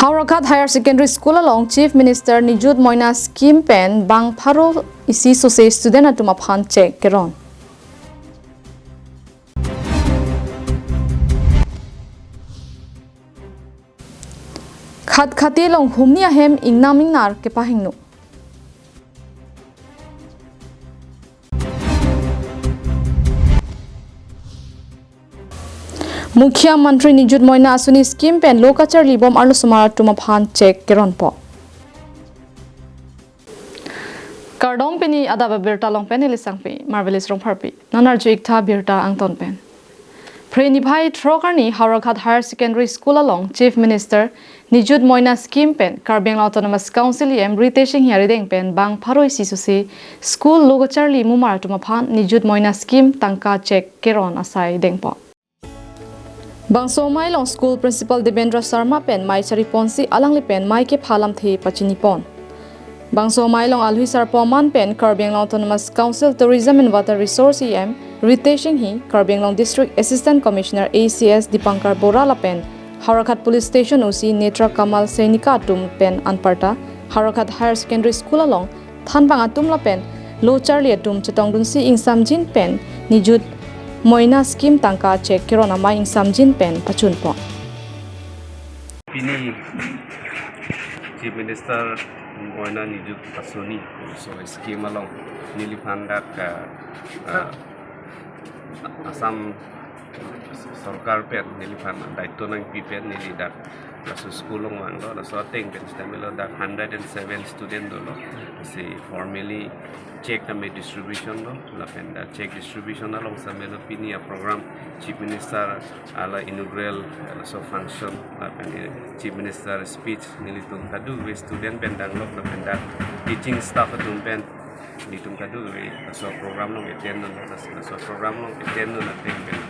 Haurakat Higher Secondary School along Chief Minister Nijut Moina scheme pen bang pharo isi sose student atuma phan check keron. Khat khati long humni ahem ingnaming nar ke pahingnu. Mukhya Mantri Nijut Moina asuni scheme pen lokachar libom arlo sumara tuma phan check keron po. Kardong peni adaba birta long pen elisang pe marvelous rong pharpi nanar jik tha birta angton pen. Preni bhai Trokarni Haurakat Higher Secondary School along Chief Minister Nijut Moina scheme pen Karbi Anglong Autonomous Council em reteshing hiarideng pen bang pharoi sisuse school lokachar li mumar tuma phan Nijut Moina scheme tangka check keron asai dengpo. Bangso mai long school principal Devendra Sharma pen mai chari ponsi alang li pen mai ke phalam the pachini pon. Bangso mai long alhui sarpo man pen Karbi Anglong Autonomous Council Tourism and Water Resource em reteshing hi Karbi Anglong District Assistant Commissioner ACS Dipankar Bora la pen Haurakat Police Station OC Netra Kamal Sainika atum pen anparta Haurakat Higher Secondary School along thanbang atum la pen lo charli atum chetong dunsi ing samjin pen Nijut Moina scheme tangka check kerona ma ing samjin pen pachun po. Pini Chief Minister Moina Nijut Asuni so scheme along nilipandak Assam Sarkar pen nilipan daito nang pipen nilidak kaso school long manglo so ating pen stamelo dak 107 student dolo si formally check kami distribution lo la pen da check distribution along sa melo pini a program Chief Minister ala inaugural so function la pen Chief Minister speech nilitung kadu we student pen danglok la pen da teaching staff atum pen nitung kadu we so program long attend no so program long attend no nating pen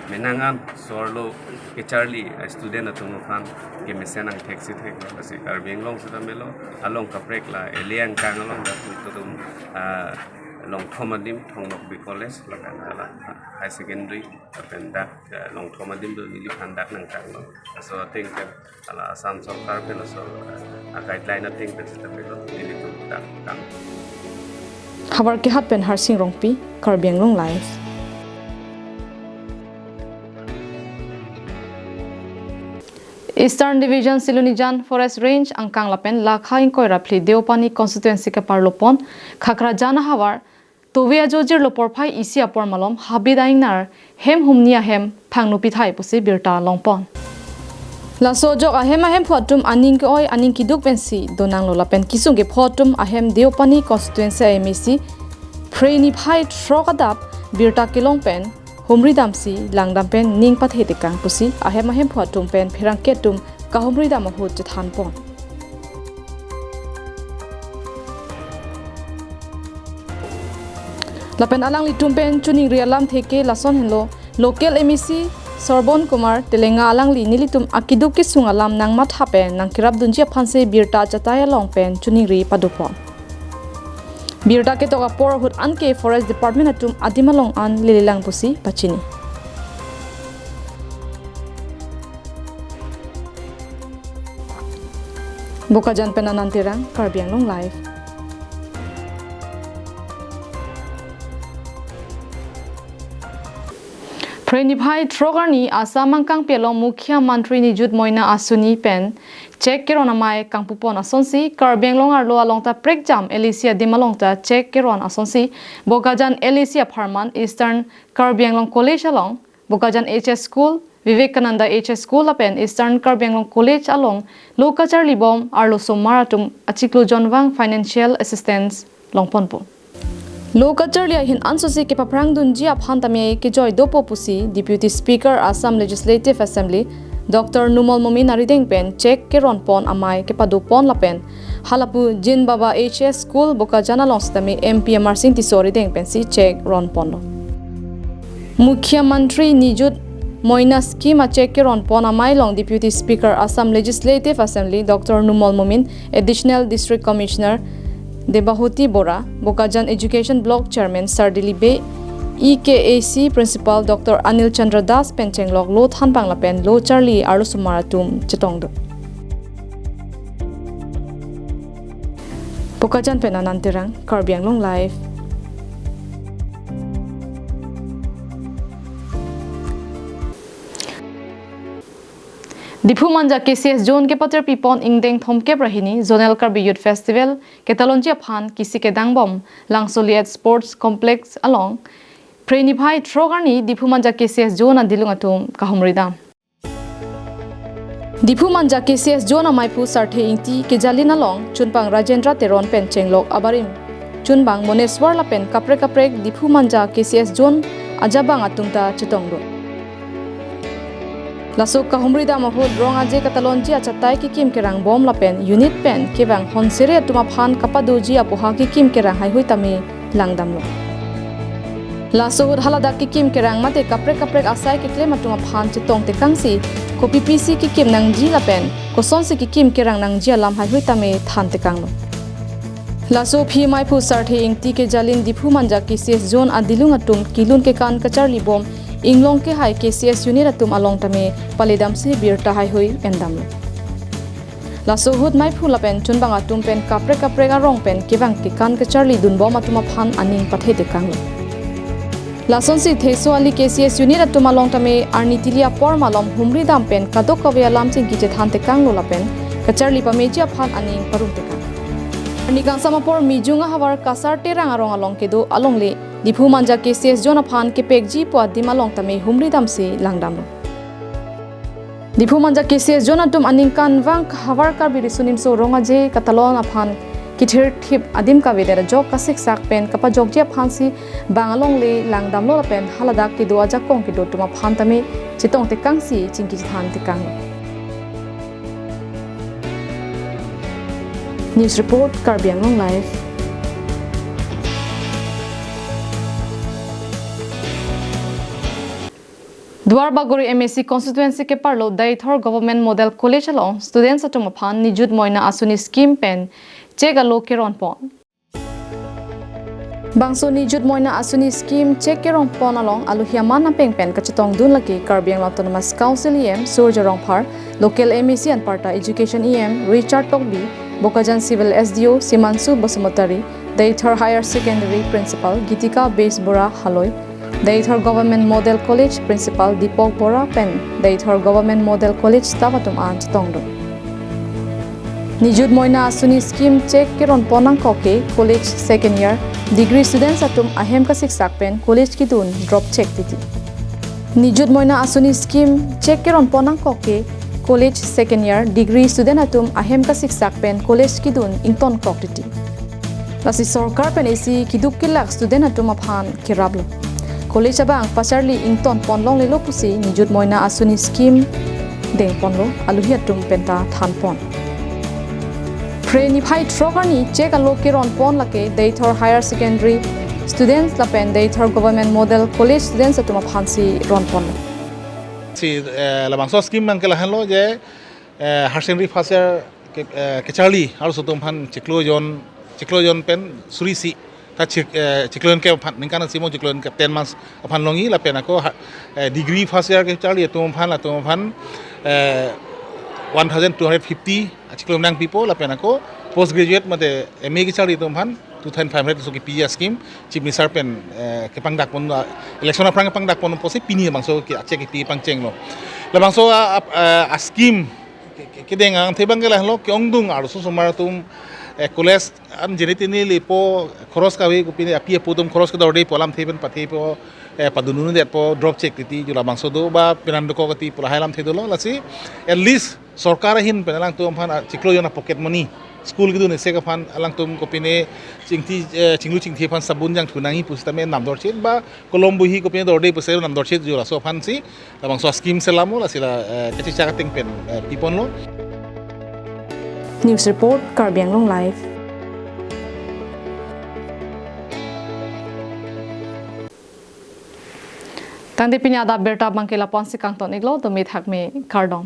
menangan sorlo ke Charlie student atung fan ke mesenang taxi thek la si Karbi Anglong sa melo along kaprek la eliang kang along da tutum long thomadim thongnok bi college la kana high secondary penda long thomadim do nili phandak nang kang no so think ala Assam Sarkar pelo so guideline I think that the melo nili tu dak kang Habar ke hat pen harsing rongpi Karbi Anglong live. Eastern Division Silunijan Forest Range angkang lapen lakha ingkoi rapli Deopani constituency ka parlopon khakra jana hawar tovia jojir lopor phai isi apor malom habidaing nar hem humnia hem phangnu pithai pusi birta longpon la sojok ahem photum aning ke oi aning kiduk pensi donang lo lapen kisung ke photum ahem Deopani constituency MEC Preni phai trokadap birta kilong pen humri damsi langdam pen ning pathe tekang pusi ahem photum pen phirang ketum ka humri dam hut chathan pon lapen alang litum pen chuning rialam theke lason henlo local MEC Sorbon Kumar Telenga alang li nilitum akiduk ki sungalam nang matha pen nang kirap dunjia phanse birta chataya long pen chuning ri padupon birta ke toka por hut anke forest department atum adimalong an lililang pusi pachini Bokajan penanantirang Karbi Anglong live. Preni bhai Trokarni Assam angkang pelong Mukhya Mantri Nijut Moina asuni pen check keron amai kangpupon asonsi Karbi Anglong arlo alongta prekjam Alicia dimalongta check keron asonsi Bokajan Alicia Pharman Eastern Karbi Anglong College along Bokajan HS School Vivekananda HS School apen Eastern Karbi Anglong College along lokachar libom arlo somaratum achiklo jonwang financial assistance longponpo lokachar lia hin ansosi ke paprang dunji aphantame ke joy dopo pusi Deputy Speaker Assam Legislative Assembly Dr. Numal Momin arideng pen check ke ronpon amai ke padupon lapen halapu Jin Baba HS School Bokajana longstami MP Marsing tisori deng pen si check ronpon lo Mukhya Mantri Nijut Moina scheme check ke ronpon amai long Deputy Speaker Assam Legislative Assembly Dr. Numal Momin Additional District Commissioner Debahuti Bora, Bokajan Education Block Chairman Sardili Bay, EKAC Principal Dr. Anil Chandra Das Penchenglok Lo Than Banglapen Lo Charlie Arlo Sumaratum Chetongdo. Pokajan pen anantirang Karbi Anglong live. Dipu manja KCS zone ke pater pipon ingdeng thomke brahini zonal Karbi Youth Festival ketalonji aphan kisi ke dangbom langsoliat sports complex along preni bhai trogarni Dipu manja KCS zone adilungatum kahumridam Dipu manja KCS zone maipu sarthe ingti ke jalin along chunpang Rajendra Teron pen chenglok abarim chunbang moneswar la pen kapre Dipu manja KCS zone ajabang atungta chitongdo Lasuk kahumrida mahud rong aje katalonji achatai ki kim kerang bom la pen unit pen kebang honsere tuma phan kapadoji apoha ki kim kerang hai hui tami langdam lo Lasuk halada ki kim kerang mate kapre asai ki klema tuma phan chitong te kangsi ko PPC ki kim nangji la pen ko sonsi ki kim kerang nangji alam hai hui tami than te kang lo Laso phi mai phu sarthe ingti ke jalin Dipu manja KCS zone adilung atum kilun ke kan kachar libom Inglong ke hai KCS unit atum along tame palidam se birta hai hui endam Laso hud mai phula pen chunbang atum pen kapre ga rong pen kibang ki kan ke charli dun bom atuma phan aning pathe de kang Lason si theso ali KCS unit atum along tame arnitilia por malom humri dam pen kadok kawe alam ching ki je than te kang lo pen kacharli pa meji phan aning parum te kang Nikang samapor mijunga hawar kasar terang arong along kedo alongle Dipu manja KCS zone aphan ke pekji po adim along tame humri dam se langdam Dipu manja KCS zone atum aningkan wang hawar Karbi risunim so rongaje katalon aphan kithir thip adim ka vedera jok kasik sak pen kapa jok je aphan si bangalong le langdam lo pen halada kedo aja kong kedo tuma phan tame chitong te kangsi chingki than te kang News report Karbi Anglong live Dwarbaguri MSc constituency ke parlo Daithor government model college along students atum aphan Nijut Moina asuni scheme pen chegalo keron pon Bangso Nijut Moina asuni scheme check keron pon along aluhiaman na pen kachitong dun laki Karbi Anglong Autonomous Council EM Surjarong Par local MSc and Parta Education EM Richard Tokbi Bokajan Civil SDO Simansu Basumotari Daithor Higher Secondary Principal Gitika Base Bora Haloi Daithor Government Model College Principal Dipok Bora Pen Daithor Government Model College Staff atum an chitongdo Nijut Moina asuni scheme check keron ponang koke college second year degree students atum ahem ka siksak pen college ki dun drop check titi Nijut Moina asuni scheme check keron ponang koke college second year degree student atum ahem ka siksak pen college ki dun ington kok titi lasi sarkar pen esi kiduk kilak student atum aphan kirablo College abang pasarli ington ponlong lelo pusi Nijut Moina asuni scheme deng ponlo aluhiatum penta than pon Preni bhai trogarni check alo keron pon lake Daithor Higher Secondary students la pen Daithor Government Model College students atuma phansi ron pon si labangso scheme mang kala hanlo je higher secondary first year ke charli aru sotum phan chiklojon pen surisi ta chiklon ke phan ningkan simo chiklon ke 10 months aphan longi la pen ako degree first year ke charli atum phan 1250 chiklon nang people la pen ako post graduate mate MA ke charli atum phan 2500 so ki PG scheme chief minister pen ke pangdak pon election aprang pangdak pon posi pini bangso ki ache ki pang cheng lo la bangso a scheme ke dengang thebang ke la lo ki ongdung aru so somar tum college an jenitini lipo cross kawi kupini api podum cross ka dorde polam theben pathe po padununu det po drop check titi jula bangso do ba pinando ko kati pula hailam thedolo lasi at least sarkar hin penalang tum phan chiklo jona pocket money school gidu ne se ka phan alang tum ko pine chingthi phan sabun jang thunangi pustame nam dorchet ba colombo hi ko pine dorde puse nam dorchet jula so phan si bangso scheme selamo lasila kachi chaka ting pen pipon lo News report Karbi Anglong live Tande pinyada berta bangkela ponsi kangton iglo to mit hak me kardom